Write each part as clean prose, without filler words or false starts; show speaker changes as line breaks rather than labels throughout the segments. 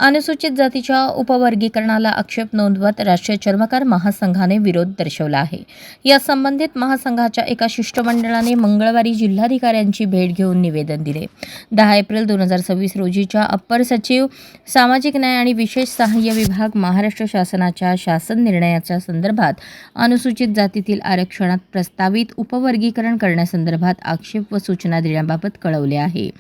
अनुसूचित जातीच्या उपवर्गीकरणाला आक्षेप नोंदवत राष्ट्रीय चर्मकार महासंघाने विरोध दर्शवला आहे। या संबंधित महासंघाच्या एका शिष्टमंडळाने मंगळवारी जिल्हाधिकाऱ्यांची भेट घेऊन निवेदन दिले। 10 एप्रिल 2026 रोजीच्या अप्पर सचिव सामाजिक न्याय आणि विशेष सहाय्य विभाग महाराष्ट्र शासनाच्या शासन निर्णयाच्या संदर्भात अनुसूचित जातीतील आरक्षणात प्रस्तावित उपवर्गीकरण करण्यासंदर्भात आक्षेप व सूचना देण्याबाबत कळवले आहे।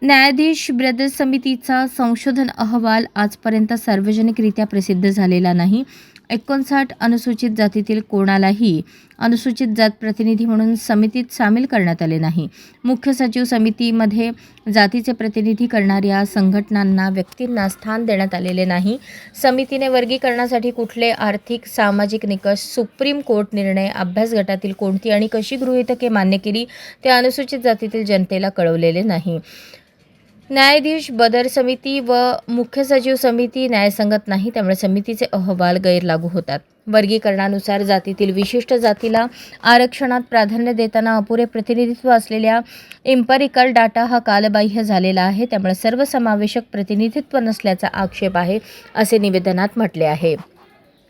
न्यायाधीश ब्रदर्स समितीचा संशोधन अहवाल आजपर्यंत सार्वजनिकरित्या प्रसिद्ध झालेला नाही। 59 अनुसूचित जातीतील कोणालाही अनुसूचित जात प्रतिनिधी म्हणून समितीत सामील करण्यात आले नाही। मुख्य सचिव समितीमध्ये जातीचे प्रतिनिधी करणाऱ्या संघटनांना व्यक्तींना स्थान देण्यात आलेले नाही। समितीने वर्गीकरणासाठी कुठले आर्थिक सामाजिक निकष, सुप्रीम कोर्ट निर्णय, अभ्यास गटातील कोणती आणि कशी गृहीतके मान्य केली ते अनुसूचित जातीतील जनतेला कळवलेले नाही। न्यायाधीश बदर समिती व मुख्य सचिव समिती न्यायसंगत नाही, त्यामुळे समितीचे अहवाल गैरलागू होतात। वर्गीकरणानुसार जातीतील विशिष्ट जातीला आरक्षणात प्राधान्य देताना अपुरे प्रतिनिधित्व असलेल्या एम्पिरिकल डाटा हा कालबाह्य झालेला आहे, त्यामुळे सर्वसमावेशक प्रतिनिधित्व नसल्याचा आक्षेप आहे, असे निवेदनात म्हटले आहे।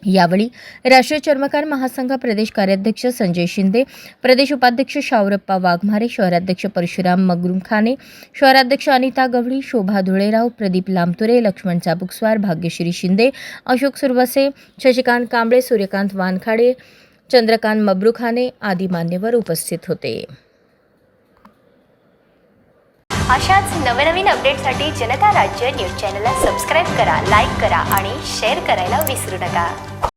यावेळी राष्ट्रीय चर्मकार महासंघ प्रदेश कार्याध्यक्ष संजय शिंदे, प्रदेश उपाध्यक्ष शावरप्पा वाघमारे, शहराध्यक्ष परशुराम मगरुमखाने, शहराध्यक्ष अनिता गवळी, शोभा धुळेराव, प्रदीप लामतुरे, लक्ष्मण चाबुकस्वार, भाग्यश्री शिंदे, अशोक सुरवसे, शशिकांत कांबळे, सूर्यकांत वानखाडे, चंद्रकांत मब्रुखाने आदी मान्यवर उपस्थित होते।
अशाच नवनवीन अपडेटसाठी जनता राज्य न्यूज चॅनलला सबस्क्राईब करा, लाईक करा आणि शेअर करायला विसरू नका।